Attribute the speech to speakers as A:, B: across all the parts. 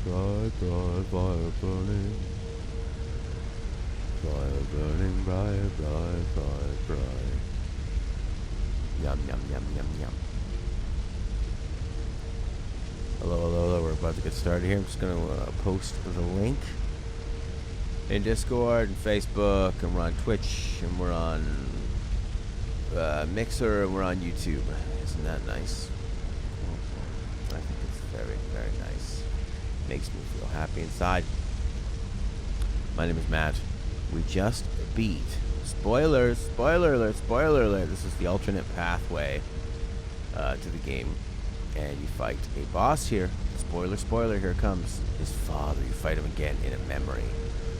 A: bright, bright, fire burning. Fire burning bright, bright, bright, bright. Yum, yum, yum, yum, yum. Hello, hello, hello. We're about to get started here. I'm just going to post the link in Discord and Facebook, and we're on Twitch, and we're on Mixer, and we're on YouTube. Isn't that nice? I think it's very, very nice. Makes me feel happy inside. My name is Matt. We just beat. Spoilers! Spoiler alert! Spoiler alert! This is the alternate pathway to the game. And you fight a boss here. Spoiler, spoiler, here it comes. His father. You fight him again in a memory.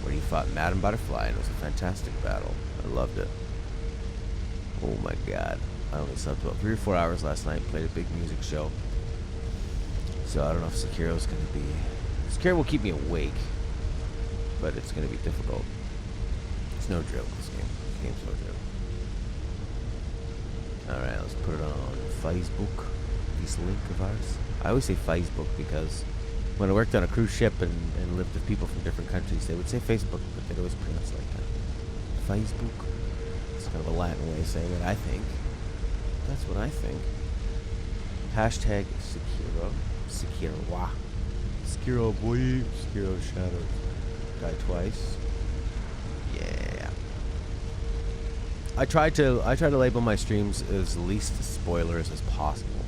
A: Where he fought Madame Butterfly, and it was a fantastic battle. I loved it. Oh my god. I only slept about 3 or 4 hours last night. Played a big music show. So I don't know if Sekiro's going to be... Sekiro will keep me awake. But it's going to be difficult. It's no joke, this game. This game's no joke. Alright, let's put it on Facebook. This link of ours. I always say Facebook because when I worked on a cruise ship and lived with people from different countries, they would say Facebook, but they'd always pronounce it like that. Facebook. It's kind of a Latin way of saying it, I think. That's what I think. Hashtag Sekiro. Sekiro. Sekiro boy. Sekiro Shadows Die Twice. Yeah. I try to label my streams as least spoilers as possible.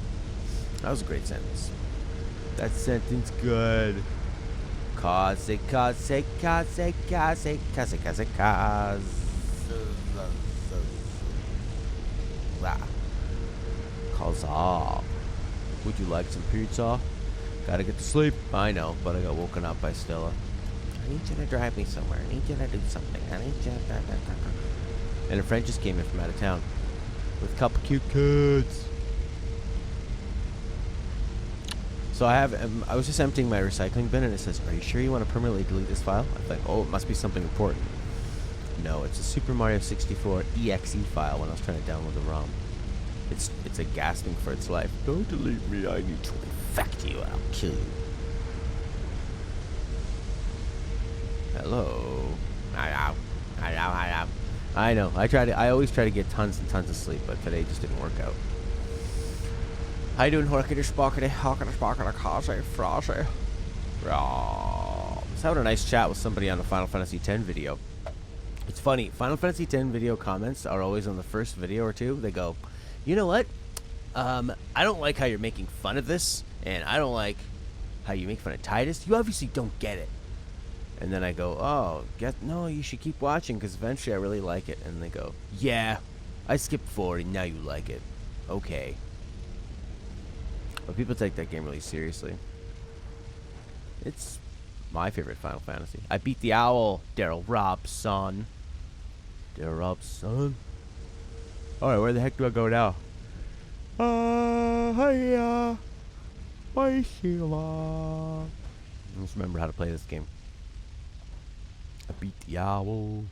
A: That was a great sentence. That sentence good. Cause. Would you like some pizza? Gotta get to sleep. I know, but I got woken up by Stella. I need you to drive me somewhere. I need you to do something. I need you to... And a friend just came in from out of town with a couple cute kids. So I was just emptying my recycling bin, and it says, "Are you sure you want to permanently delete this file?" I thought, oh, it must be something important. No, it's a Super Mario 64 EXE file when I was trying to download the ROM. It's a gasping for its life. Don't delete me, I need to infect you, I'll kill you. Hello. Hello. I know. I always try to get tons and tons of sleep, but today just didn't work out. How you doing, Horkity Spockity? Hawkity Spockity Kazi Frosty? I was having a nice chat with somebody on the Final Fantasy X video. It's funny, Final Fantasy X video comments are always on the first video or two. They go, you know what? I don't like how you're making fun of this, and I don't like how you make fun of Titus. You obviously don't get it. And then I go, oh, no, you should keep watching, because eventually I really like it. And they go, yeah, I skipped forward, and now you like it. Okay. But people take that game really seriously. It's my favorite Final Fantasy. I beat the owl, Daryl Robson. Daryl Robson. Alright, where the heck do I go now? Hiya. Bye, Sheila. Let's remember how to play this game. I beat the owl.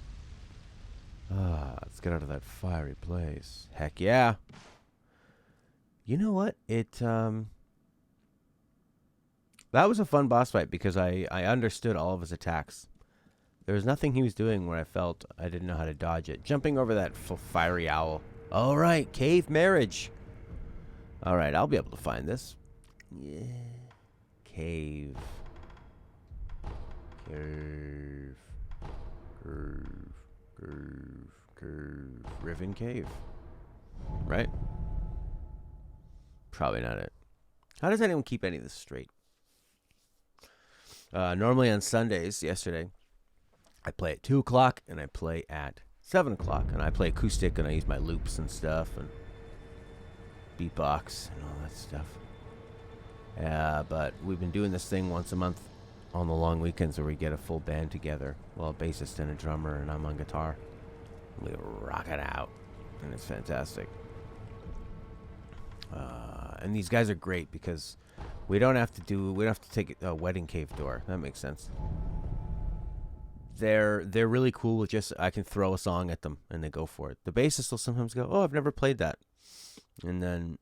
A: Let's get out of that fiery place. Heck yeah. You know what? That was a fun boss fight because I understood all of his attacks. There was nothing he was doing where I felt I didn't know how to dodge it. Jumping over that fiery owl. All right, cave marriage. All right, I'll be able to find this. Yeah. Cave. Curve. Riven Cave. Right? Probably not it. How does anyone keep any of this straight? Normally on Sundays, yesterday, I play at 2 o'clock and I play at 7 o'clock. And I play acoustic and I use my loops and stuff and beatbox and all that stuff. But we've been doing this thing once a month on the long weekends where we get a full band together. Well, a bassist and a drummer, and I'm on guitar. We rock it out, and it's fantastic. And these guys are great because we don't have to take a wedding cave door. That makes sense. They're really cool with just, I can throw a song at them and they go for it. The bassist will sometimes go, oh, I've never played that. And then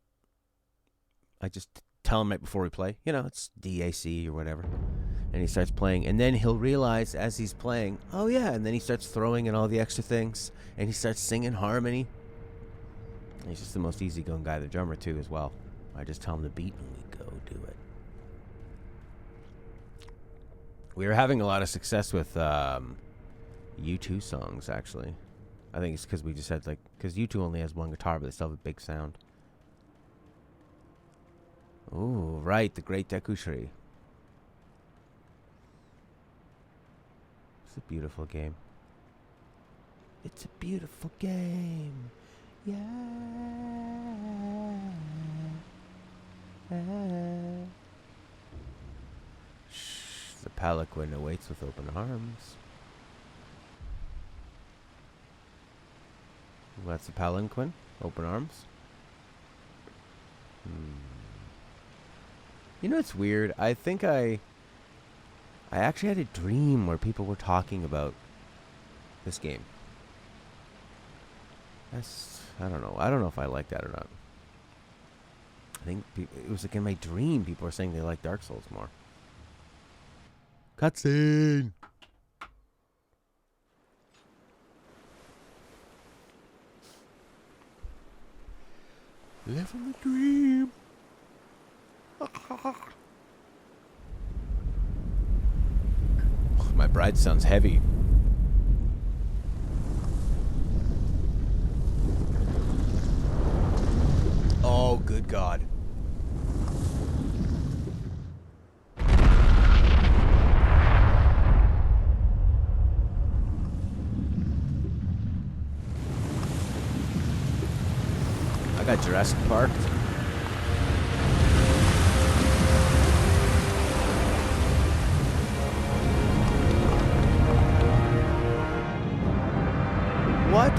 A: I just tell them right before we play, you know, it's DAC or whatever. And he starts playing, and then he'll realize as he's playing, oh yeah, and then he starts throwing in all the extra things, and he starts singing harmony. And he's just the most easygoing guy, the drummer too, as well. I just tell him the beat, and we go do it. We were having a lot of success with U2 songs, actually. I think it's because we just had, like, because U2 only has one guitar, but they still have a big sound. Ooh, right, the Great Dekushiri. It's a beautiful game. It's a beautiful game. Yeah. The Palanquin awaits with open arms. That's the Palanquin. Open arms. You know, it's weird. I think I actually had a dream where people were talking about this game. I don't know. I don't know if I like that or not. I think it was like in my dream, people were saying they like Dark Souls more. Cutscene! Live in the dream! My bride sounds heavy. Oh, good God. I got Jurassic Park. What?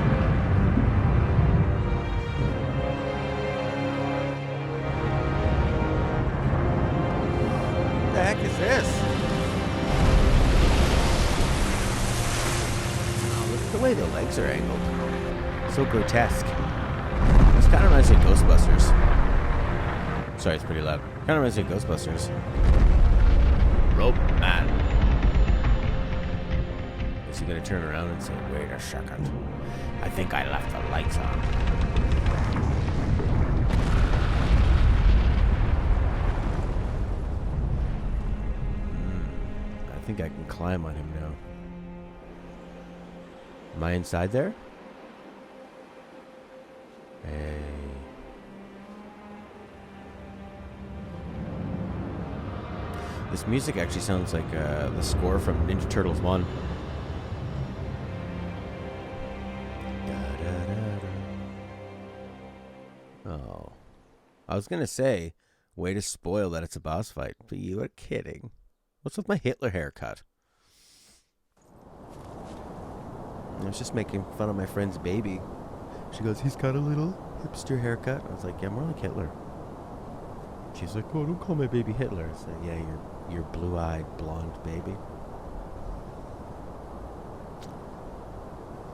A: What the heck is this? Oh, look at the way the legs are angled. So grotesque. This kind of reminds me of Ghostbusters. Sorry, it's pretty loud. Kind of reminds me of Ghostbusters. Rope man. Is he going to turn around and say, wait a second. I think I left the lights on. I think I can climb on him now. Am I inside there? Hey. This music actually sounds like the score from Ninja Turtles 1. Oh. I was going to say, way to spoil that it's a boss fight, but you are kidding. What's with my Hitler haircut? I was just making fun of my friend's baby. She goes, he's got a little hipster haircut. I was like, yeah, more like Hitler. She's like, oh, don't call my baby Hitler. I said, yeah, you're blue-eyed, blonde baby.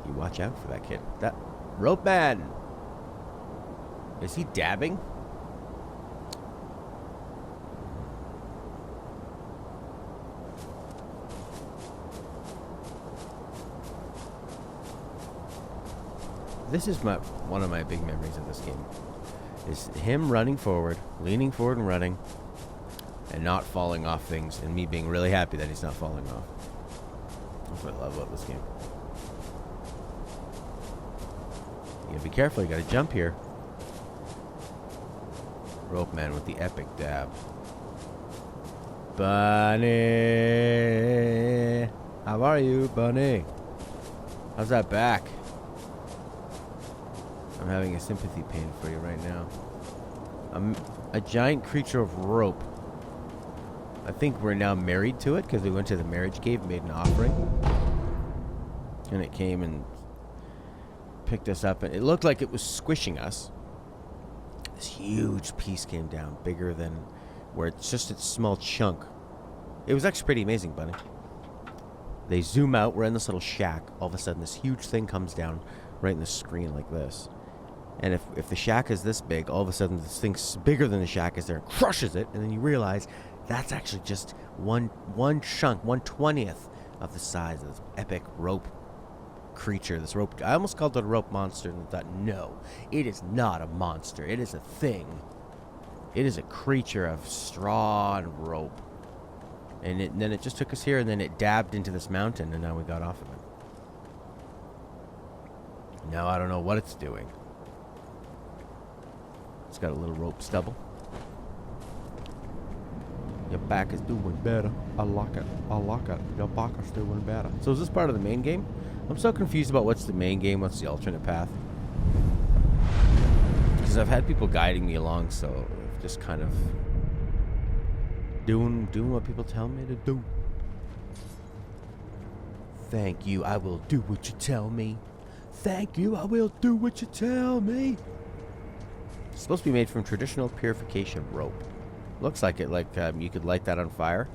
A: You watch out for that kid. That rope man. Is he dabbing? This is one of my big memories of this game. Is him running forward, leaning forward and running, and not falling off things, and me being really happy that he's not falling off. That's what I love about this game. You gotta be careful, you gotta jump here. Rope man with the epic dab. Bunny! How are you, Bunny? How's that back? I'm having a sympathy pain for you right now. I'm a giant creature of rope. I think we're now married to it because we went to the marriage cave and made an offering. And it came and picked us up, and it looked like it was squishing us. This huge piece came down, bigger than where it's just a small chunk. It was actually pretty amazing, Bunny. They zoom out, we're in this little shack. All of a sudden, this huge thing comes down right in the screen like this. And if the shack is this big, all of a sudden this thing's bigger than the shack is there and crushes it. And then you realize That's actually just one chunk, 1/20th of the size of this epic rope creature. This rope, I almost called it a rope monster, and I thought, no, it is not a monster. It is a thing. It is a creature of straw and rope. And then it just took us here, and then it dabbed into this mountain, and now we got off of it. Now I don't know what it's doing. It's got a little rope stubble. Your back is doing better. I like it. I like it. Your back is doing better. So is this part of the main game? I'm so confused about what's the main game, what's the alternate path. Because I've had people guiding me along, so I've just kind of doing what people tell me to do. Thank you, I will do what you tell me. Thank you, I will do what you tell me. It's supposed to be made from traditional purification rope. Looks like it, like you could light that on fire,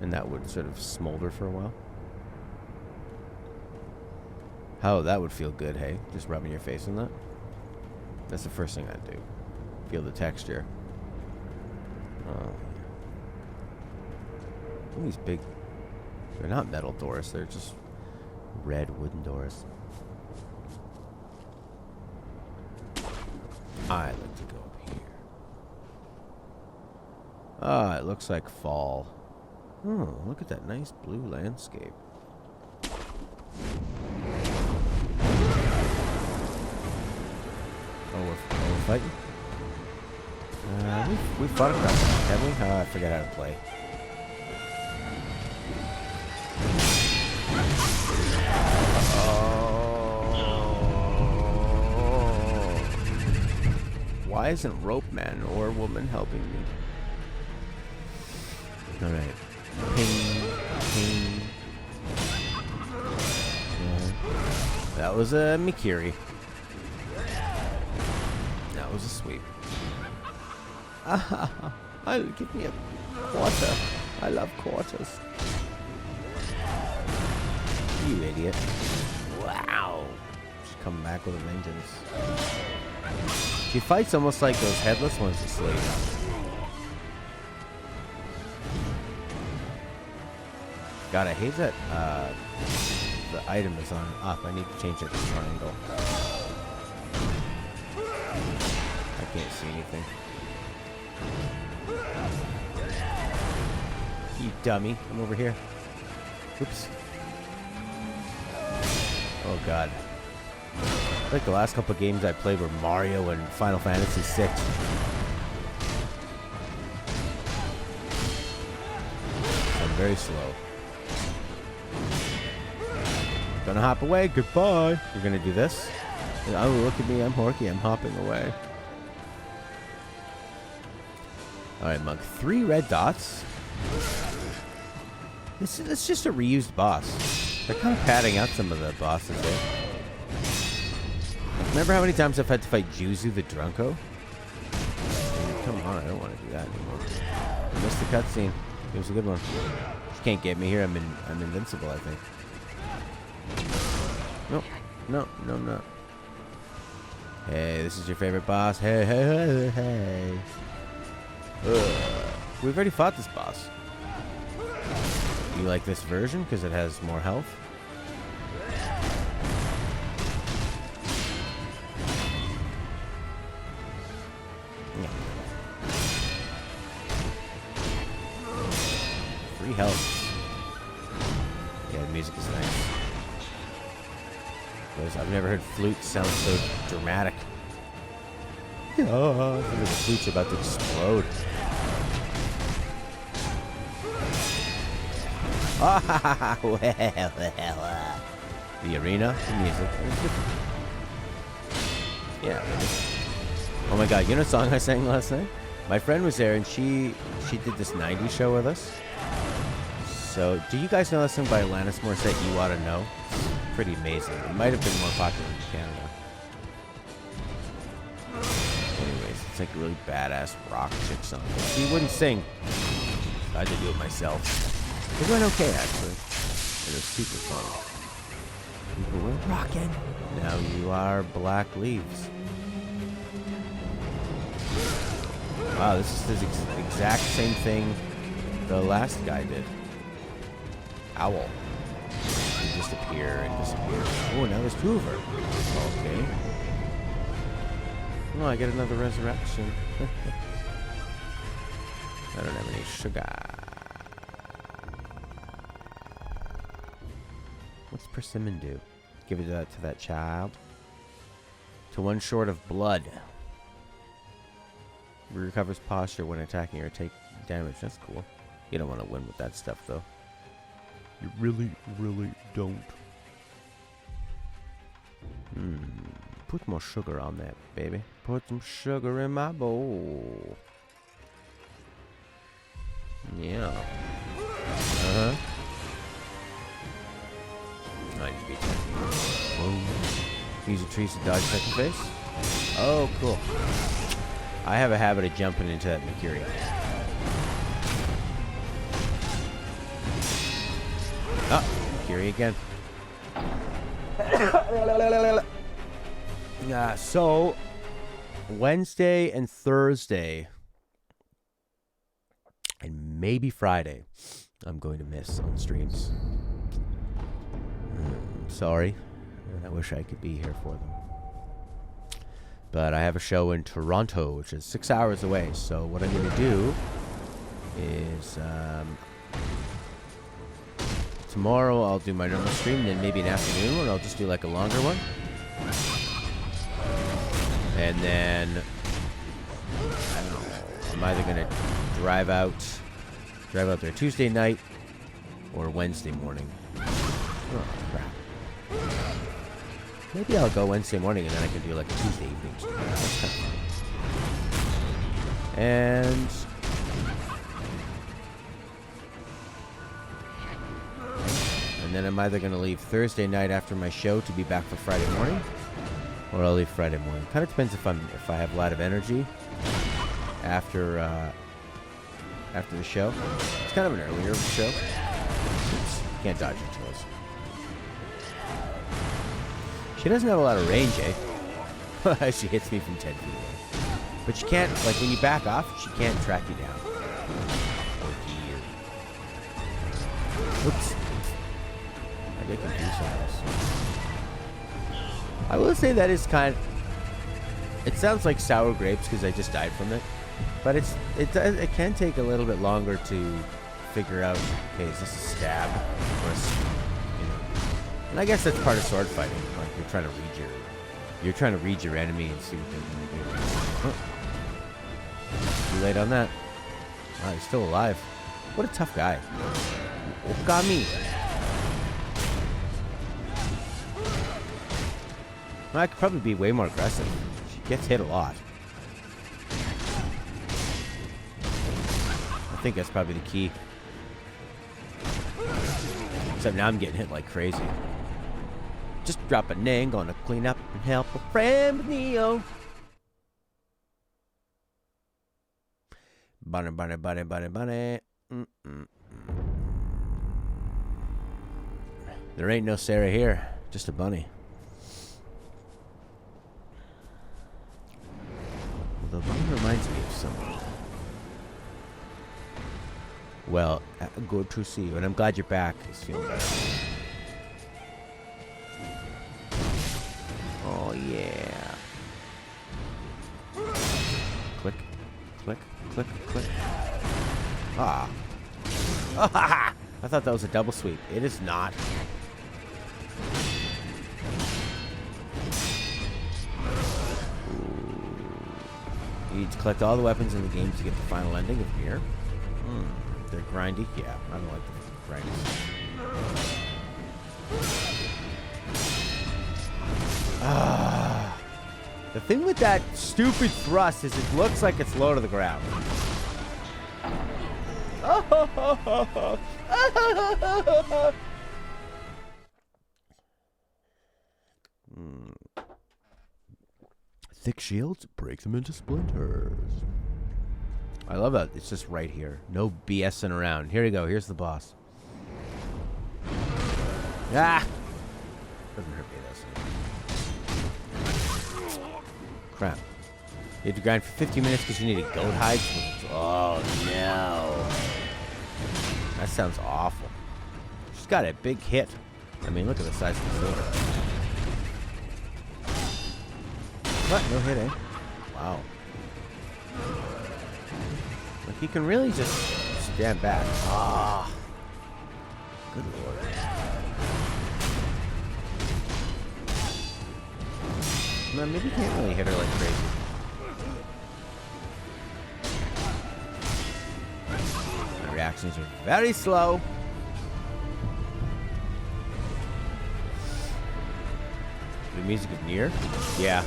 A: and that would sort of smolder for a while. Oh, that would feel good, hey? Just rubbing your face in that. That's the first thing I'd do. Feel the texture. Oh. Look at these big... They're not metal doors. They're just red wooden doors. I like to go up here. Ah, it looks like fall. Oh, look at that nice blue landscape. Oh, we're fighting? We fought across that, haven't we? Oh, I forgot how to play. Why isn't Rope Man or Woman helping me? Alright. Ping. Ping. Yeah. That was a Mikiri. That was a sweep. Give me a quarter. I love quarters. You idiot. Wow. She's coming back with a vengeance. She fights almost like those headless ones asleep. God, I hate that the item is on up. I need to change it to triangle. I can't see anything. You dummy. I'm over here. Oops. Oh, God. I think the last couple of games I played were Mario and Final Fantasy VI. I'm very slow. Gonna hop away. Goodbye. We're gonna do this. Oh, look at me. I'm Horky. I'm hopping away. Alright, Monk. 3 red dots. It's just a reused boss. They're kind of padding out some of the bosses there. Remember how many times I've had to fight Juzu the Drunko? Come on, I don't want to do that anymore. I missed the cutscene. It was a good one. She can't get me here. I'm invincible, I think. Nope. No, I'm not. Hey, this is your favorite boss. Hey, hey, hey, hey. We've already fought this boss. Do you like this version because it has more health? Yeah. 3 health. Yeah, the music is nice. I've never heard flute sound so dramatic. Oh, I think the flute's about to explode. Well. The arena, the music. Yeah. Oh my God, you know the song I sang last night? My friend was there and she did this 90s show with us. So, do you guys know that song by Alanis Morissette, You Oughta Know? Pretty amazing. It might have been more popular in Canada. Anyways, it's like a really badass rock chick song. She wouldn't sing. So I had to do it myself. It went okay, actually. It was super fun. People were rocking. Now you are Black Leaves. Wow, this is the exact same thing the last guy did. Owl. You disappear and disappear. Oh, now there's two of her. Okay. Oh, I get another resurrection. I don't have any sugar. What's persimmon do? Give it to that child. To one short of blood. Recovers posture when attacking or take damage. That's cool. You don't want to win with that stuff, though. You really, really don't. Put more sugar on that, baby. Put some sugar in my bowl. Yeah. Uh-huh. I just beat that. Whoa. Use the trees to dodge second phase. Oh, cool. I have a habit of jumping into that Mercury. Oh, Mercury again. So, Wednesday and Thursday, and maybe Friday, I'm going to miss on streams. Sorry. I wish I could be here for them. But I have a show in Toronto, which is 6 hours away. So what I'm going to do is tomorrow I'll do my normal stream, then maybe an afternoon one. I'll just do like a longer one. And then I don't know. I'm either going to drive out there Tuesday night or Wednesday morning. Oh, crap. Maybe I'll go Wednesday morning and then I can do like a Tuesday evening. That's kind of fun. And then I'm either going to leave Thursday night after my show to be back for Friday morning, or I'll leave Friday morning. Kind of depends if I have a lot of energy after the show. It's kind of an earlier show. You can't dodge your toes. She doesn't have a lot of range, eh? She hits me from 10 feet away. But she can't, like, when you back off, she can't track you down. Oops. I get confused on this. I will say that is kind of... It sounds like sour grapes because I just died from it. But it can take a little bit longer to figure out, okay, is this a stab? Or a, and I guess that's part of sword fighting. Like you're trying to read your enemy and see what they're going to do. Oh. Too late on that. Oh, he's still alive. What a tough guy. Okami. Well, I could probably be way more aggressive. She gets hit a lot. I think that's probably the key. Except now I'm getting hit like crazy. Just drop a name, gonna clean up and help a friend with Neo. Bunny, bunny, bunny, bunny, bunny. There ain't no Sarah here, just a bunny. The bunny reminds me of someone. Well, good to see you, and I'm glad you're back. He's feeling better. Oh, yeah. Click, click, click, click. Ah. Ah, I thought that was a double sweep. It is not. You need to collect all the weapons in the game to get the final ending of here. They're grindy? Yeah, I don't like the grindy. The thing with that stupid thrust is it looks like it's low to the ground. Thick shields, break them into splinters. I love that. It's just right here. No BSing around. Here you go. Here's the boss. Ah! Doesn't hurt me, though. Crap. You have to grind for 50 minutes because you need a goat hide? Oh, no. That sounds awful. She's got a big hit. I mean, look at the size of the sword. What? No hit, eh? Wow. Like, he can really just stand back. Ah. Good lord. Man, maybe you can't really hit her like crazy. My reactions are very slow. The music of Nier? Yeah.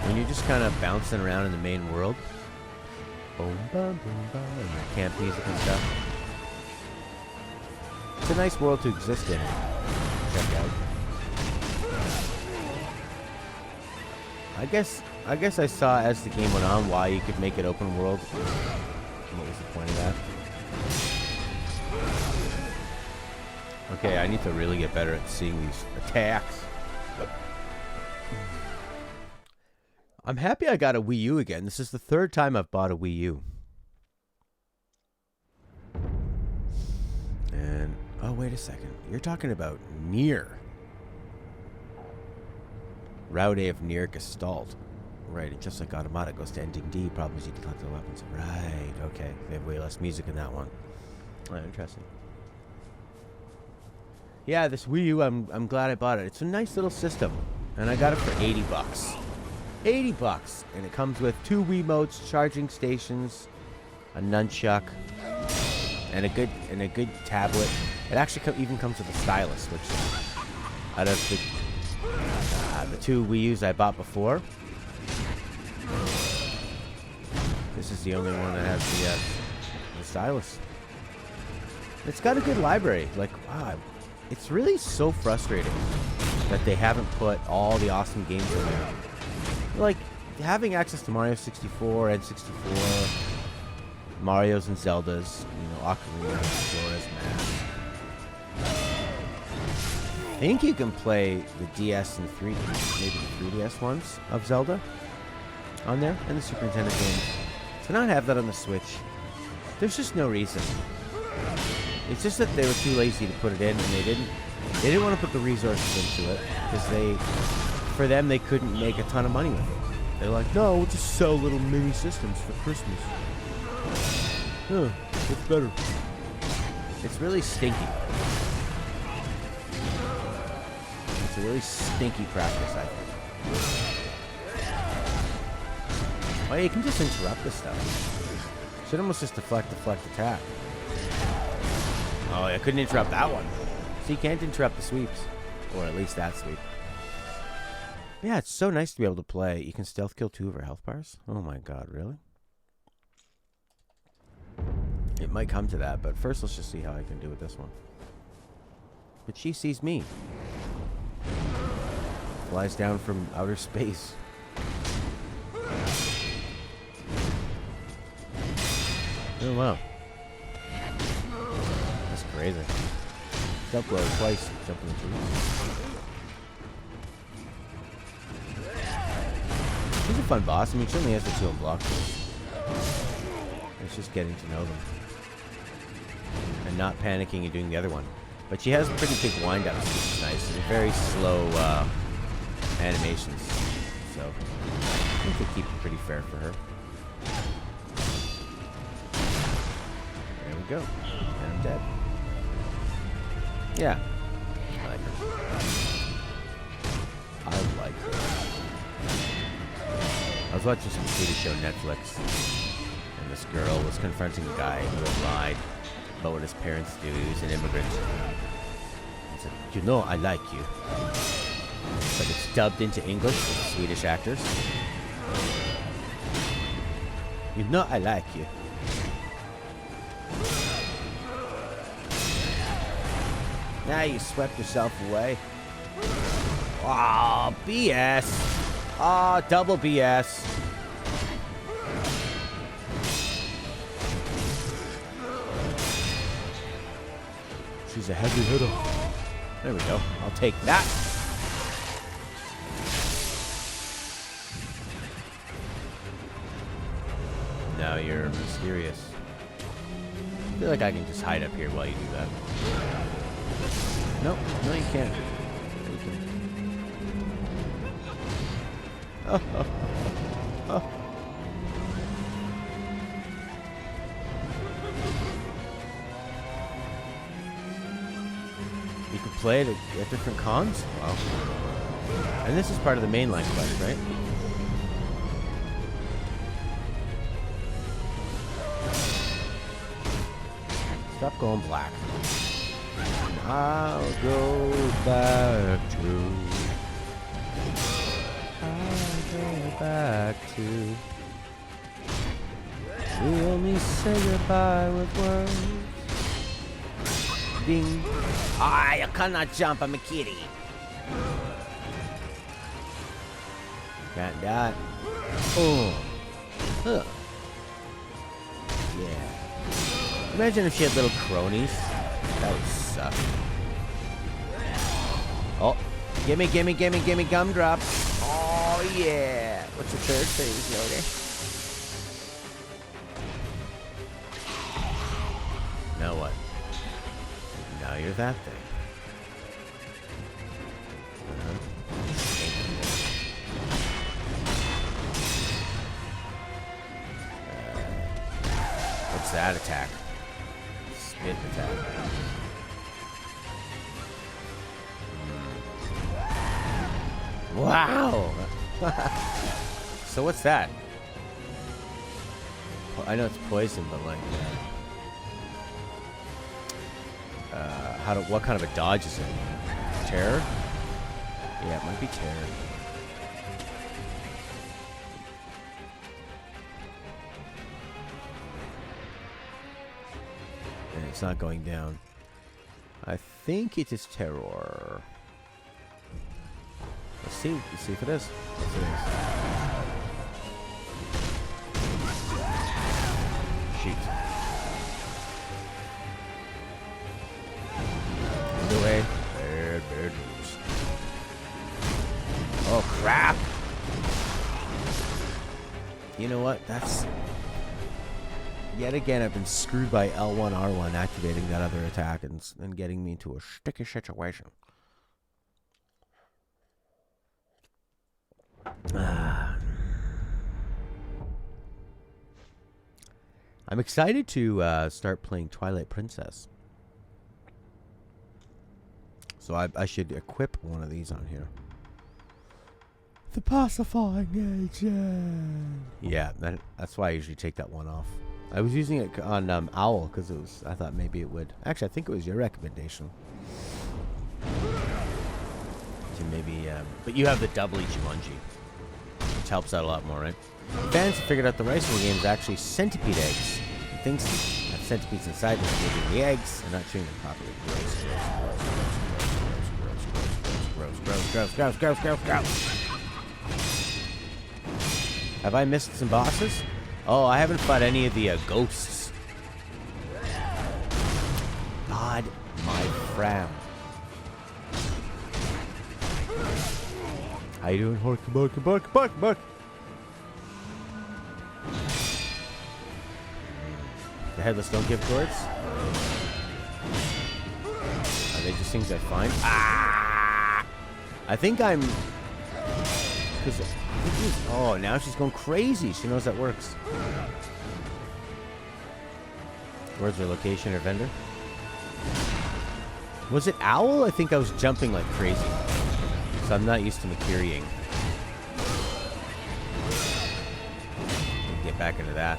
A: When you're just kind of bouncing around in the main world. Boom, boom, boom, boom. And your camp music and stuff. It's a nice world to exist in. Check out. I guess I saw as the game went on why you could make it open world. What was the point of that? Okay, I need to really get better at seeing these attacks. I'm happy I got a Wii U again. This is the third time I've bought a Wii U. And, oh, wait a second. You're talking about Nier. Route of Nier Gestalt. Right, just like Automata goes to ending D, problems you collect the weapons. Right, okay. They have way less music in that one. Oh, interesting. Yeah, this Wii U, I'm glad I bought it. It's a nice little system. And I got it for $80. $80, and it comes with 2 Wiimotes, charging stations, a nunchuck, and a good tablet. It actually even comes with a stylus, which out of the 2 Wii U's I bought before, this is the only one that has the stylus. It's got a good library. Like, wow, it's really so frustrating that they haven't put all the awesome games in there. Like, having access to Mario 64, N64, Marios and Zeldas, you know, Ocarina, Majora's Mask. I think you can play the DS and maybe the 3DS ones of Zelda on there, and the Super Nintendo games. To not have that on the Switch, there's just no reason. It's just that they were too lazy to put it in, and they didn't want to put the resources into it, because for them, they couldn't make a ton of money with it. They're like, no, we'll just sell little mini systems for Christmas. Huh, it's better. It's really stinky. It's a really stinky practice, I think. Oh, yeah, you can just interrupt this stuff. Should almost just deflect, attack. Oh, I couldn't interrupt that one. So you can't interrupt the sweeps. Or at least that sweep. Yeah, it's so nice to be able to play. You can stealth kill 2 of her health bars. Oh my god, really? It might come to that, but first let's just see how I can do with this one. But she sees me. Flies down from outer space. Oh wow. That's crazy. Jump low twice, jumping the trees. He's a fun boss. I mean, she only has the 2 unblocked. It's just getting to know them. And not panicking and doing the other one. But she has pretty big wind-ups, which is nice. And very slow animations. So, I think they keep it pretty fair for her. There we go. And I'm dead. Yeah. I like her. I like her. I was watching some TV show Netflix, and this girl was confronting a guy who had lied about what his parents do. He was an immigrant. He said, you know I like you. But it's dubbed into English with Swedish actors. You know I like you. Now you swept yourself away. Aw, BS. Ah, double BS. She's a heavy hitter. There we go. I'll take that. Now you're mysterious. feel like I can just hide up here while you do that. Nope. No, you can't. No, you can't. Oh, oh, oh. You can play it at different cons? Wow. And this is part of the mainline quest, right? Stop going black. I'll go back to. I'll go back to. We only say goodbye with words. Ding. I cannot jump. I'm a kitty. Can't die. Oh. Huh. Yeah. Imagine if she had little cronies. That would suck. Oh. Gimme gumdrop. Oh, yeah. What's your third phase, Yoda? Now what? Now you're that thing. What's that attack? Spit attack. Wow! So what's that? I know it's poison, but like, what kind of a dodge is it? Terror? Yeah, it might be terror. And it's not going down. I think it is terror. Let's see. Let's see if it is. Yes, it is. Shoot. Away. Bad news. Oh crap! You know what? That's yet again. I've been screwed by L1 R1 activating that other attack and getting me into a sticky situation. I'm excited to start playing Twilight Princess. So I should equip one of these on here. The pacifying agent. Yeah, that's why I usually take that one off. I was using it on Owl because it was. I thought maybe it would. Actually, I think it was your recommendation. To maybe, but you have the doubly Jumanji, which helps out a lot more, right? Fans have figured out the ricing game is actually centipede eggs. Things have centipedes inside them, giving the eggs and not chewing them properly. Gross. Have I missed some bosses? Oh, I haven't fought any of the ghosts. God, my fram. How you doing, Hork? Buck. The headless don't give gourds? Are they just things I find? Ah! I think I'm... Oh, now she's going crazy. She knows that works. Where's her location or vendor? Was it Owl? I think I was jumping like crazy. So I'm not used to Makiriing. Get back into that.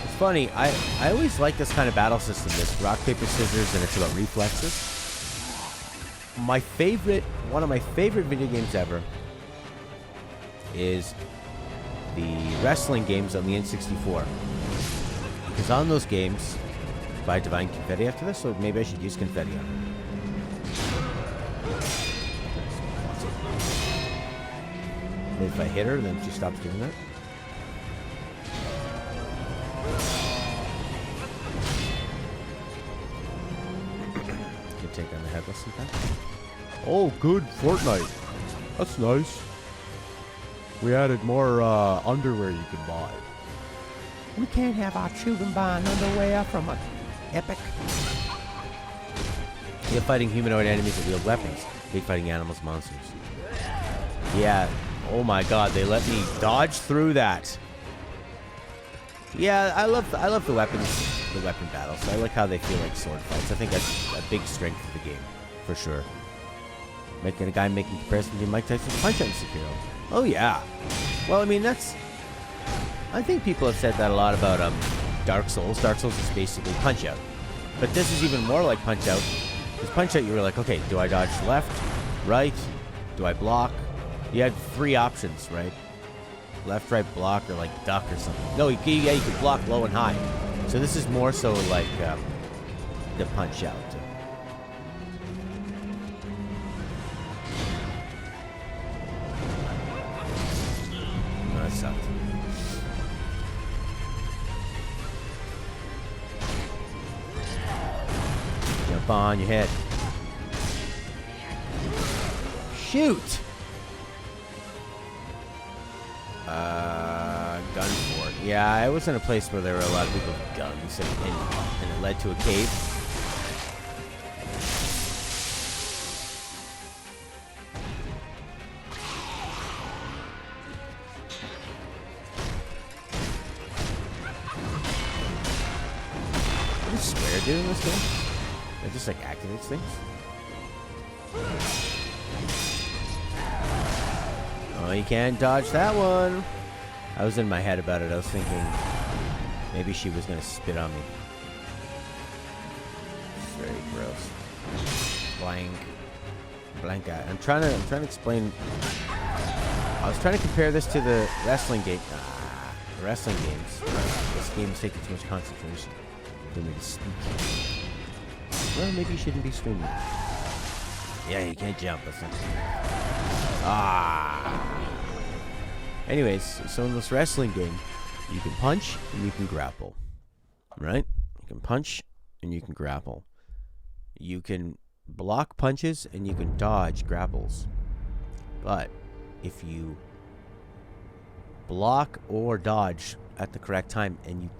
A: It's funny, I always like this kind of battle system, this rock, paper, scissors, and it's about reflexes. One of my favorite video games ever is the wrestling games on the N64. Because on those games, buy Divine Confetti after this, so maybe I should use Confetti on it. Maybe if I hit her, then she stops doing that. Can take on the headless sometimes. Oh, good, Fortnite. That's nice. We added more underwear you can buy. We can't have our children buying underwear from a epic. You're fighting humanoid enemies that wield weapons. Hate fighting animals, monsters. Yeah. Oh my god, they let me dodge through that. Yeah, I love the weapons, the weapon battles. I like how they feel like sword fights. I think that's a big strength of the game, for sure. Making a guy making comparison between Mike Tyson's Punch Out and Sekiro. Oh yeah. Well, I mean I think people have said that a lot about Dark Souls. Dark Souls is basically Punch Out, but this is even more like Punch Out. Because Punch Out, you were like, okay, do I dodge left, right? Do I block? You had 3 options, right? Left, right, block, or like duck or something. No, you could block low and high. So this is more so like the Punch Out. No, that sucked. Jump on your head. Shoot! Gun fort. Yeah, I was in a place where there were a lot of people with guns, and it led to a cave. What is Square doing in this game? It just like activates things? Oh, you can't dodge that one. I was in my head about it. I was thinking maybe she was gonna spit on me. It's very gross. Blank eye. I'm trying to explain. I was trying to compare this to the wrestling game. Wrestling games. This game is taking too much concentration for me to speak. Well, maybe you shouldn't be streaming. Yeah, you can't jump. That's not. Anyways, so in this wrestling game, you can punch and you can grapple, right? You can punch and you can grapple. You can block punches and you can dodge grapples. But if you block or dodge at the correct time, and you,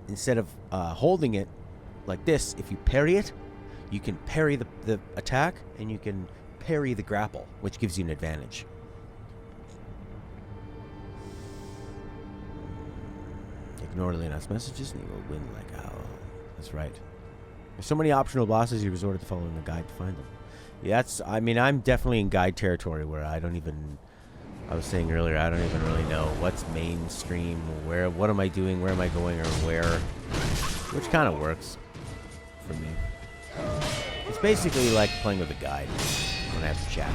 A: instead of holding it like this, if you parry it, you can parry the attack and you can parry the grapple, which gives you an advantage. Ignore Leonard's messages and you will win like hell. That's right. There's so many optional bosses you resorted to following the guide to find them. Yeah, I mean, I'm definitely in guide territory where I was saying earlier, I don't even really know what's mainstream, what am I doing, where am I going, or where, which kind of works for me. It's basically like playing with a guide when I have to chat.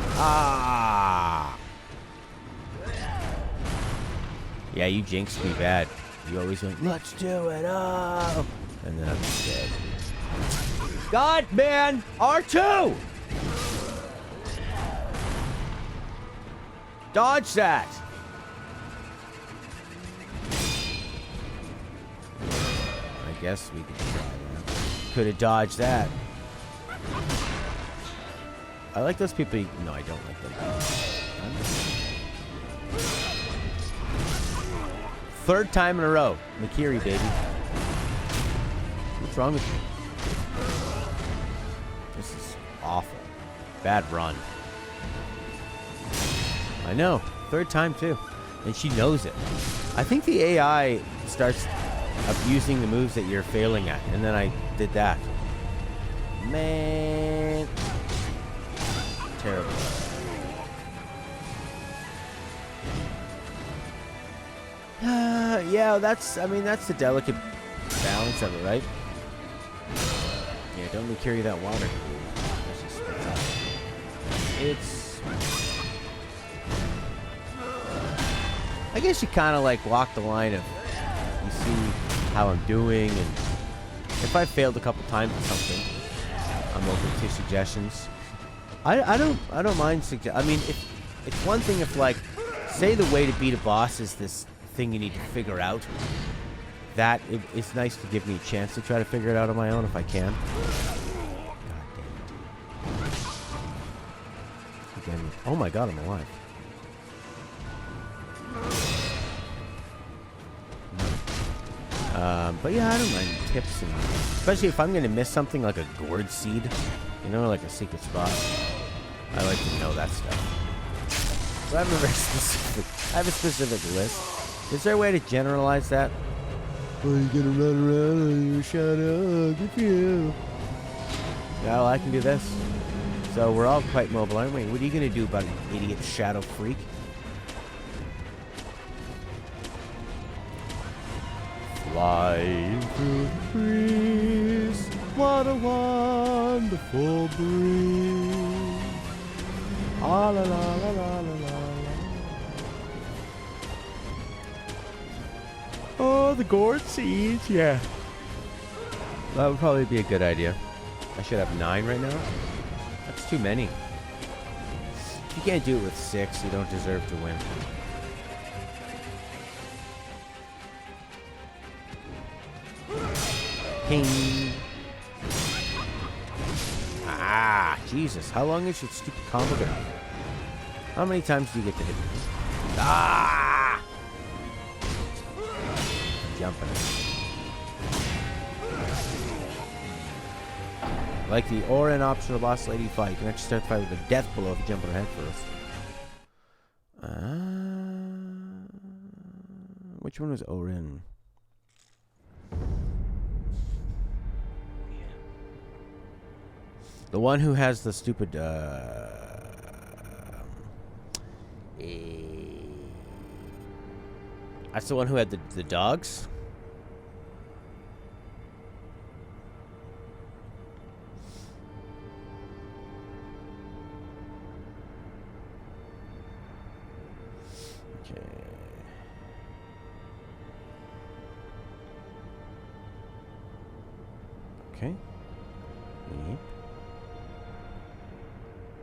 A: Yeah, you jinxed me bad. You always went, let's do it up, and then I'm dead. God, man! R2! Dodge that! I guess we could try that. Could have dodged that. I like those people. No, I don't like them. Third time in a row. Makiri, baby. What's wrong with you? This is awful. Bad run. I know. Third time, too. And she knows it. I think the AI starts abusing the moves that you're failing at. And then I did that. Man. Terrible. Yeah, that's the delicate balance of it, right? Yeah, don't let me carry that water. It's... I guess you kind of like walk the line of you see how I'm doing, and if I failed a couple times at something, I'm open to suggestions. I don't mind I mean, it's one thing if, like, say the way to beat a boss is this thing you need to figure out. That it's nice to give me a chance to try to figure it out on my own if I can. God damn it. Again, oh my god, I'm alive. But yeah, I don't mind tips, and especially if I'm gonna miss something like a gourd seed, you know, like a secret spot. I like to know that stuff. So I have a very specific. I have a specific list. Is there a way to generalize that? Oh, you're gonna run around on your shadow. Good for you. Yeah, well, I can do this. So we're all quite mobile, aren't we? What are you gonna do about an idiot shadow freak? Flying through the breeze, what a wonderful breeze. Ah, la, la, la, la, la, la. Oh, the gourd seeds, yeah. That would probably be a good idea. I should have 9 right now. That's too many. If you can't do it with 6, you don't deserve to win. Ping. Ah, Jesus. How long is your stupid combo gonna be? How many times do you get to hit me? Ah! Jumping. Like the Orin optional boss lady fight, you can actually start the fight with a death blow if you jump on her head first. Which one was Orin? The one who has the stupid, that's the one who had the dogs? Okay. Okay. Yep.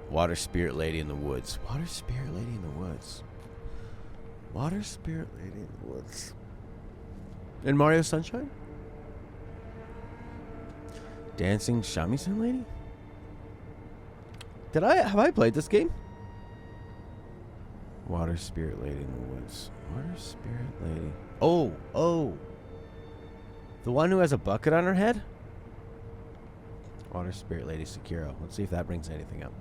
A: Water spirit lady in the woods. Water spirit lady in the woods. Water spirit lady in the woods. In Mario Sunshine? Dancing shamisen lady? Have I played this game? Water spirit lady in the woods. Water spirit lady. Oh. The one who has a bucket on her head? Water spirit lady SEKIRO. Let's see if that brings anything up.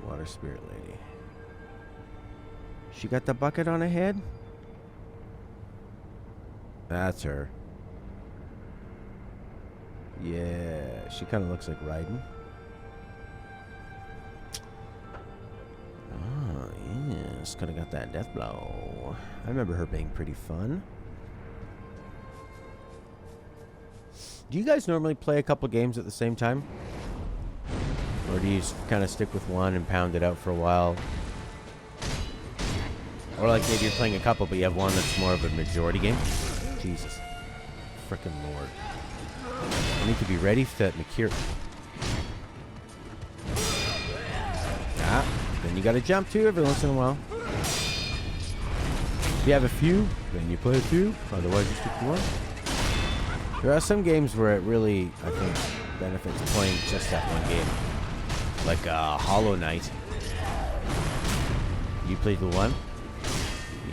A: Water spirit lady. She got the bucket on her head? That's her. Yeah, she kind of looks like Raiden. Oh, yes. Could have got that death blow. I remember her being pretty fun. Do you guys normally play a couple games at the same time? Or do you kind of stick with one and pound it out for a while? Or like maybe you're playing a couple, but you have one that's more of a majority game? Jesus. Frickin' Lord. I need to be ready for that Mikiri. Ah, then you gotta jump too every once in a while. If you have a few, then you play a few. Otherwise, you stick to one. There are some games where it really, I think, benefits playing just that one game. Like Hollow Knight. You played the one?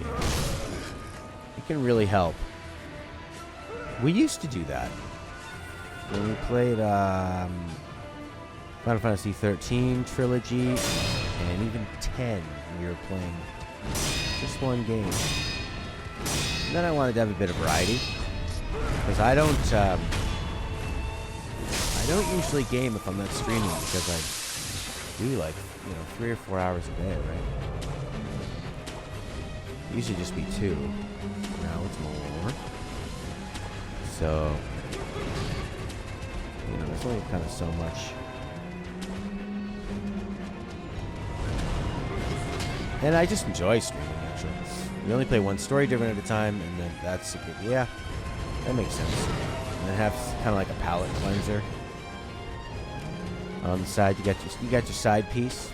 A: Yeah. It can really help. We used to do that. When we played Final Fantasy 13 Trilogy and even 10, we were playing just one game. And then I wanted to have a bit of variety. Because I don't usually game if I'm not streaming, because I do like, 3 or 4 hours a day, right? Usually just be 2. Now it's more. So, there's only kind of so much. And I just enjoy streaming, actually. We only play one story driven at a time, and then that's a good, yeah. That makes sense. And then have kind of like a palette cleanser. On the side, you got your side piece.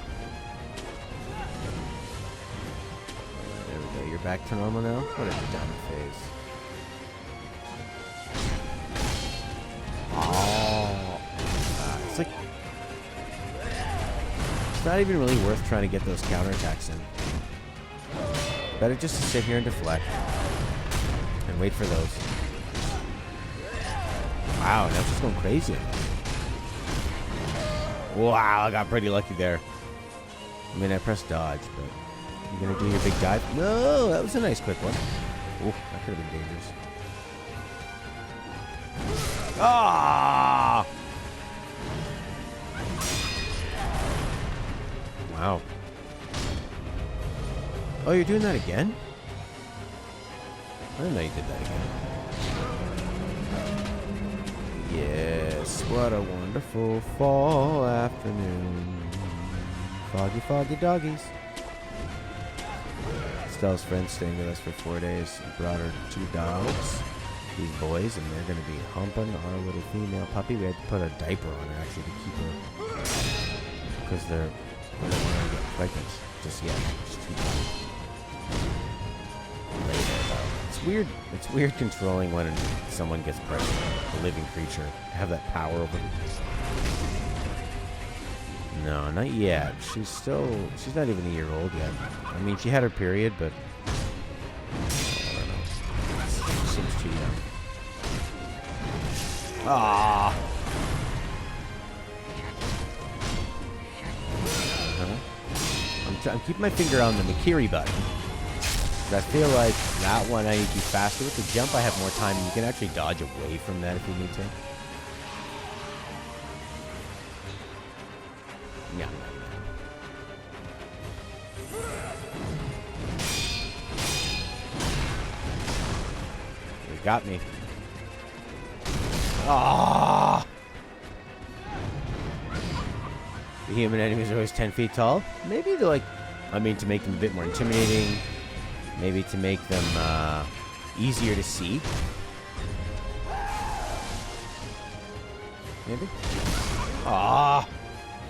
A: There we go. You're back to normal now. What have you done, phase? Oh, it's like it's not even really worth trying to get those counterattacks in. Better just to sit here and deflect. Wait for those. Wow, now she's going crazy. Wow, I got pretty lucky there. I mean, I pressed dodge, but you gonna do your big dive? No, that was a nice quick one. Ooh, that could have been dangerous. Ah! Wow. Oh, you're doing that again? I didn't know you did that again. Yes, what a wonderful fall afternoon. Foggy, foggy doggies. Stella's friend's staying with us for 4 days and brought her 2 dogs, these boys, and they're going to be humping our little female puppy. We had to put a diaper on her, actually, to keep her, because they don't want her to get pregnant just yet. It's too young. It's weird. It's weird controlling when someone gets pregnant, a living creature, to have that power over them. No, not yet. She's not even a year old yet. I mean, she had her period, but I don't know. She seems too young. Ah. I'm keeping my finger on the Mikiri button. I feel like that one I need to be faster with. The jump I have more time, and you can actually dodge away from that if you need to. Yeah. You got me. Ah! The human enemies are always 10 feet tall. Maybe to to make them a bit more intimidating. Maybe to make them easier to see. Maybe. Ah!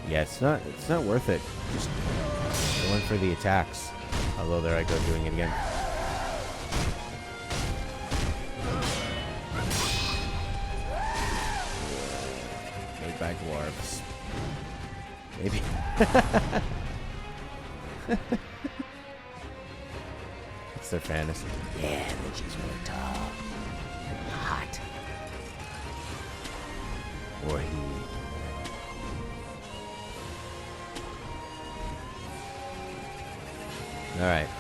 A: Yeah, it's not worth it. Just going for the attacks. Although there I go doing it again. Made by dwarves. Maybe. It's their fantasy. Yeah, and then she's really tall. And hot. Or he. Alright.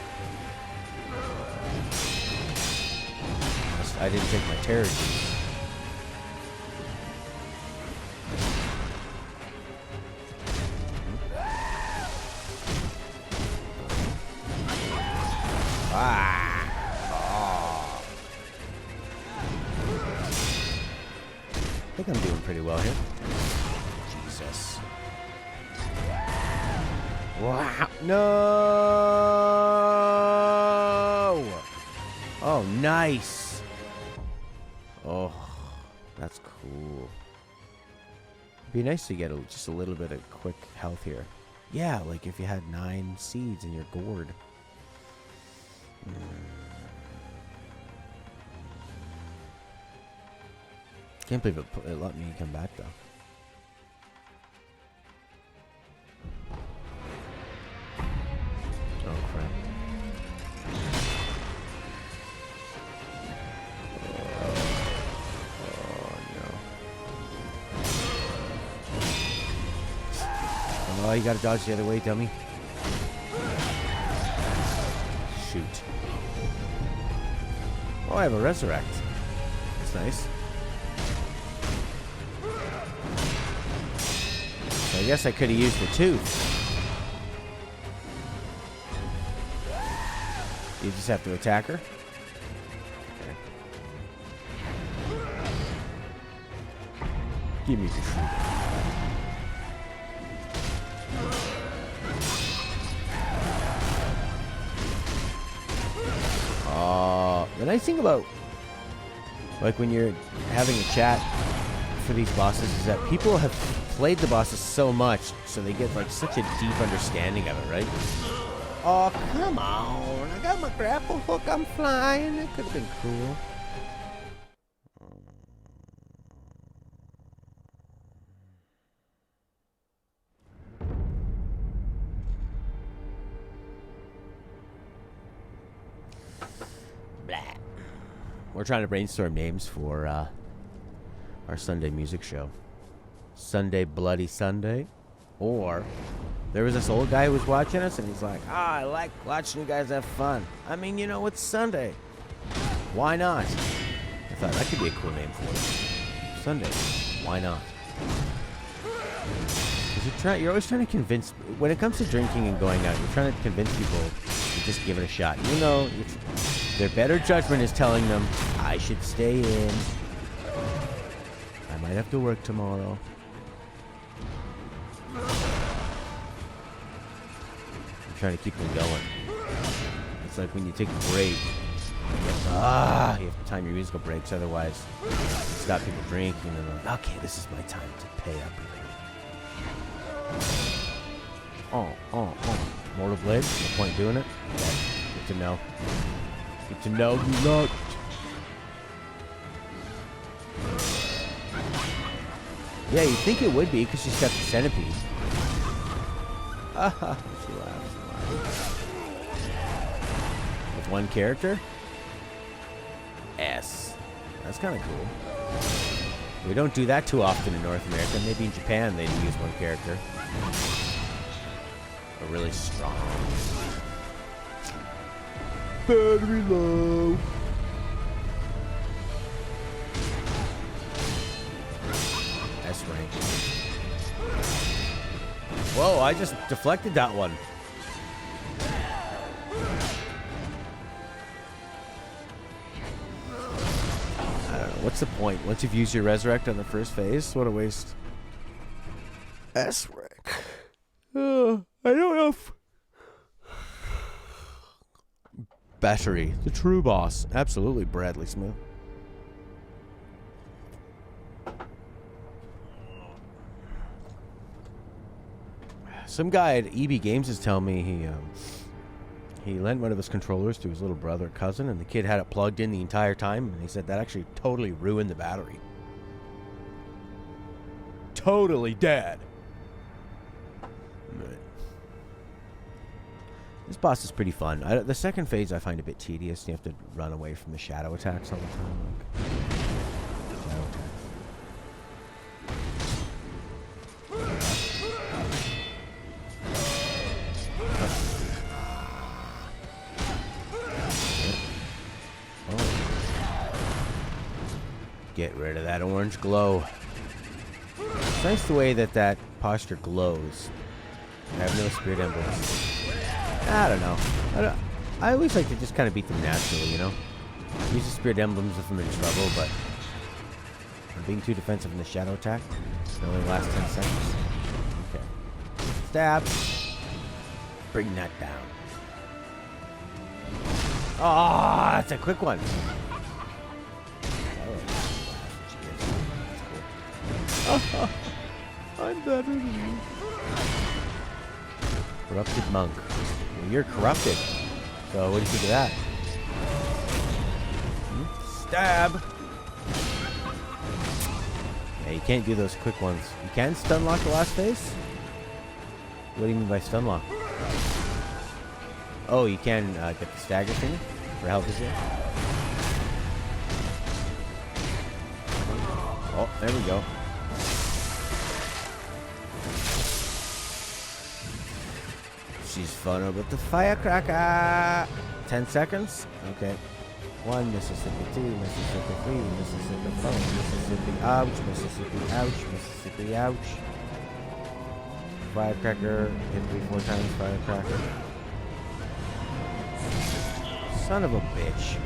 A: I didn't take my terror juice. Ah! Oh. I think I'm doing pretty well here. Jesus. Wow. No! Oh, nice. Oh, that's cool. It'd be nice to get just a little bit of quick health here. Yeah, like if you had 9 seeds in your gourd. Can't believe it let me come back though. Oh crap. Oh no. Oh, you gotta dodge the other way, dummy. Shoot. Oh, I have a resurrect. That's nice. So I guess I could have used the tooth. You just have to attack her. Okay. Give me the truth. The nice thing about, like, when you're having a chat for these bosses is that people have played the bosses so much, so they get, like, such a deep understanding of it, right? Oh, come on. I got my grapple hook. I'm flying. It could have been cool. We're trying to brainstorm names for our Sunday music show. Sunday Bloody Sunday. Or there was this old guy who was watching us, and he's like, I like watching you guys have fun. I mean, you know, it's Sunday. Why not? I thought that could be a cool name for it. Sunday. Why not? Because you're always trying to convince, when it comes to drinking and going out, you're trying to convince people to just give it a shot. You know, their better judgment is telling them, I should stay in. I might have to work tomorrow. I'm trying to keep them going. It's like when you take a break, you have to time your musical breaks, otherwise you stop people drinking and they're like, okay, this is my time to pay up. Mortal Blade? No point doing it? Okay. Good to know. Good to know you not. Yeah, you'd think it would be because she's got the centipede. She laughs. With one character? S. That's kind of cool. We don't do that too often in North America. Maybe in Japan they use one character. A really strong. Battery low. S rank. Whoa, I just deflected that one. I don't know. What's the point? Once you've used your resurrect on the first phase, what a waste. S rank. I don't know if... Battery. The true boss. Absolutely, Bradley Smith. Some guy at EB Games is telling me he lent one of his controllers to his little brother or cousin, and the kid had it plugged in the entire time, and he said that actually totally ruined the battery. Totally dead. This boss is pretty fun. The second phase I find a bit tedious. You have to run away from the shadow attacks all the time. Shadow attacks. Oh. Get rid of that orange glow. It's nice the way that posture glows. I have no spirit emblems. I don't know. I always like to just kind of beat them naturally, you know? Use the spirit emblems if I'm in trouble, but I'm being too defensive in the shadow attack. It only lasts 10 seconds. Okay. Stab. Bring that down. Oh, that's a quick one. Oh, I'm better than you. Corrupted monk. Well, you're corrupted. So what do you think of that? Stab! Yeah, you can't do those quick ones. You can stun lock the last phase? What do you mean by stun lock? Oh, you can get the stagger thing for health is it? Oh, there we go. She's fun with the firecracker. 10 seconds? Okay. 1, Mississippi 2, Mississippi 3, Mississippi 4, Mississippi ouch, Mississippi ouch, Mississippi ouch. Firecracker, hit 3-4 times, firecracker. Son of a bitch.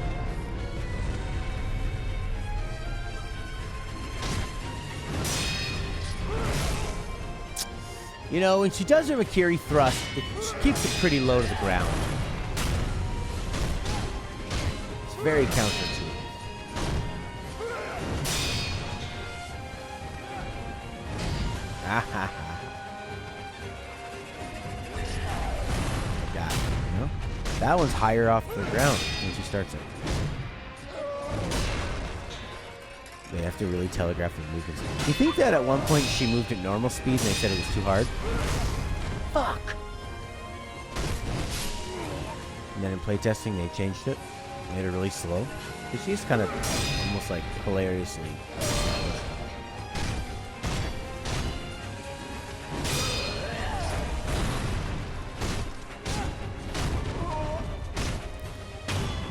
A: You know, when she does her Makiri thrust, she keeps it pretty low to the ground. It's very counterintuitive. Ah. Got it, you know? That one's higher off the ground when she starts it. They have to really telegraph the movements. You think that at one point she moved at normal speed and they said it was too hard? Fuck! And then in playtesting they changed it. Made it really slow. She's kind of almost like hilariously.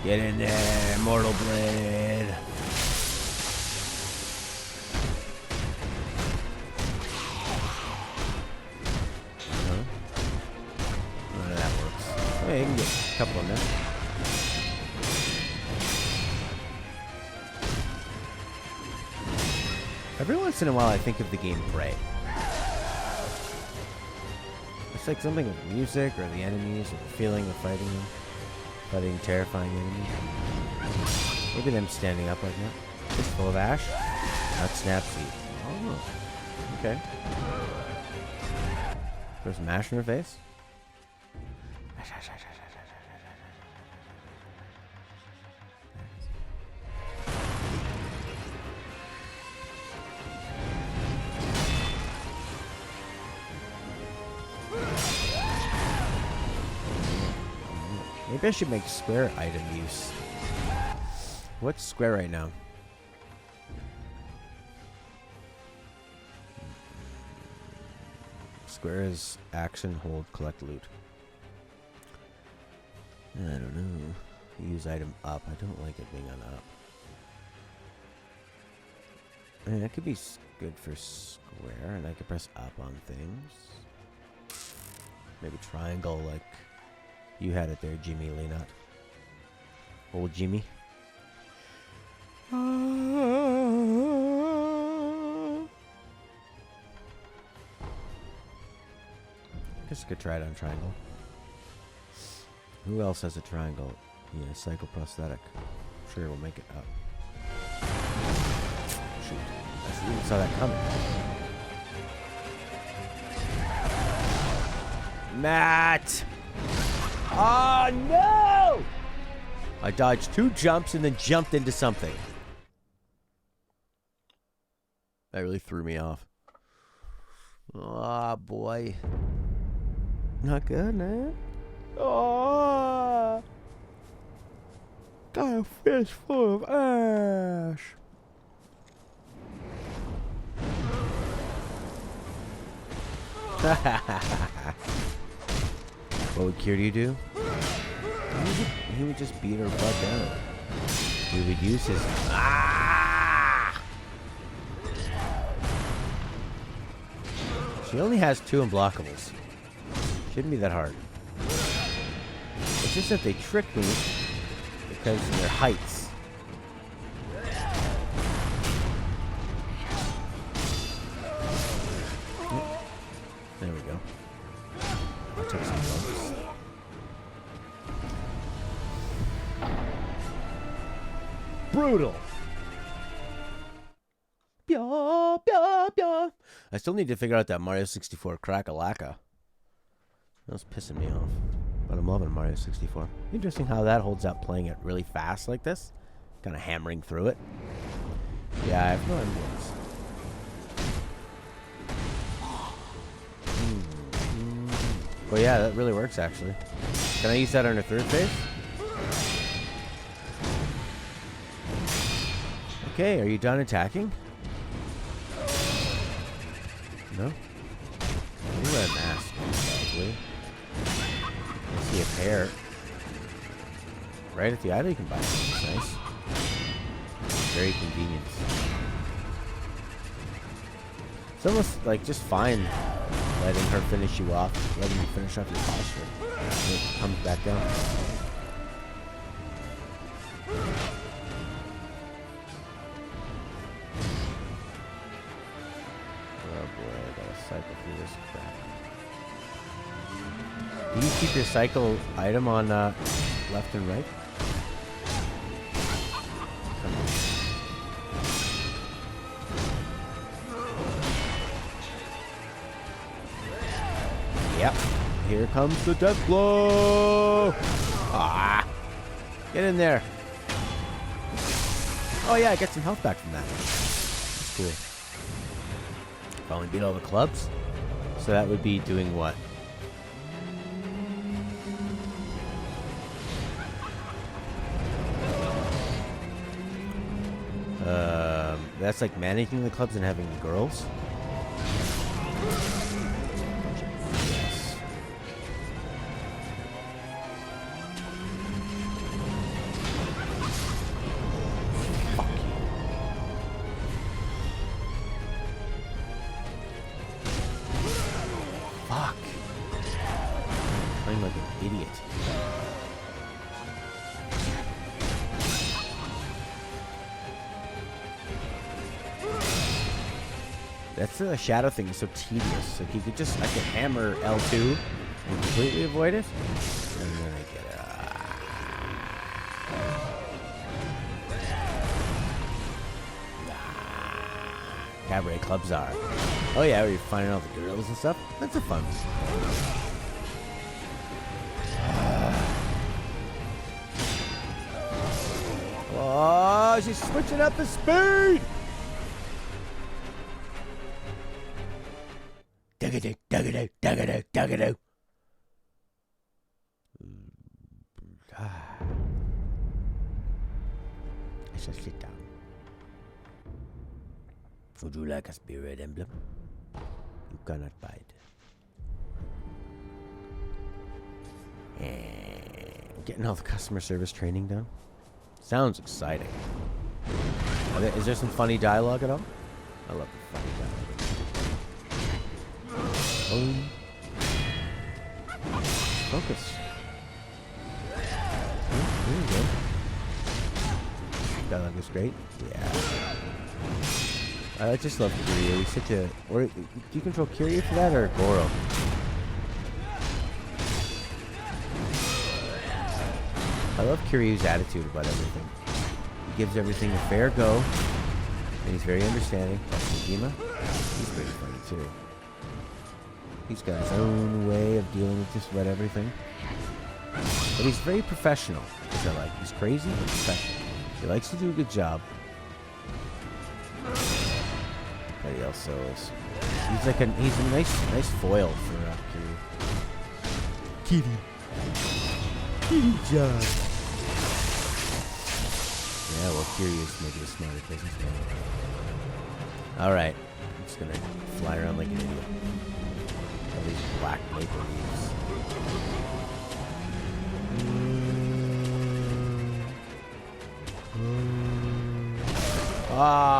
A: Get in there, Mortal Blade. None of that works. Hey, you can get a couple in there. Every once in a while, I think of the game Prey. It's like something with music, or the enemies, or the feeling of fighting them. Fighting terrifying enemies. Maybe them standing up like that. Fistful of ash. Not snapseed. Oh. Okay. Throw some ash in her face. Maybe I should make square item use. What's square right now? Square is action, hold, collect loot. I don't know. Use item up. I don't like it being on up. I mean, that could be good for square, and I could press up on things. Maybe triangle like you had it there, Jimmy Leonot. Old Jimmy. Guess I could try it on triangle. Who else has a triangle? Yeah, psychoprosthetic. Sure, we'll make it up. Shoot. I even saw that coming. Matt! Oh, no! I dodged 2 jumps and then jumped into something. That really threw me off. Oh, boy. Not good, man. Oh! Got a fist full of ash. What would Kiryu do? He would just beat her butt down. He would use his... Ah! She only has 2 unblockables. Shouldn't be that hard. It's just that they trick me because of their heights. There we go. I took some bumps. Brutal. Pya, pya, pya. I still need to figure out that Mario 64 crack-a-lacka. That was pissing me off. But I'm loving Mario 64. Interesting how that holds up playing it really fast like this. Kind of hammering through it. Yeah, I have no ideas. Well, yeah, that really works, actually. Can I use that on a 3rd phase? Okay, are you done attacking? No? You wear a mask, probably. I see a pair. Right at the idol you can buy it. That's nice. Very convenient. It's almost like just fine letting her finish you off, letting you finish off your posture. And it comes back down. Oh boy, I gotta cycle through this crap. Do you keep your cycle item on left and right? Yep. Here comes the death blow. Ah! Get in there. Oh yeah, I get some health back from that. That's cool. Finally beat all the clubs. So that would be doing what? That's like managing the clubs and having girls. Yes. Fuck you. Fuck. I'm like an idiot. That's the shadow thing is so tedious. Like you could just, I could hammer L2 and completely avoid it, and then I get Cabaret Club Czar. Oh yeah, where you're finding all the girls and stuff. That's a fun. Oh, she's switching up the speed. Duggadoo, duggadoo, duggadoo, duggadoo. I shall sit down. Would you like a spirit emblem? You cannot buy it. Getting all the customer service training done. Sounds exciting. Is there some funny dialogue at all? I love the funny dialogue. Boom. Focus. There you go. Dialogue is great. Yeah. I just love Kiryu. He's such a... Or, do you control Kiryu for that or Goro? I love Kiryu's attitude about everything. He gives everything a fair go, and he's very understanding. That's Nagima. He's pretty funny too. He's got his own way of dealing with just about everything. But he's very professional, which I like. He's crazy, but professional. He likes to do a good job. But he also is... He's like he's a nice foil for Kiryu. Kitty. Kitty-chan. Yeah, well, Kiryu's maybe a smarter businessman. Alright. I'm just gonna fly around like an idiot. All these black maple leaves. Ah!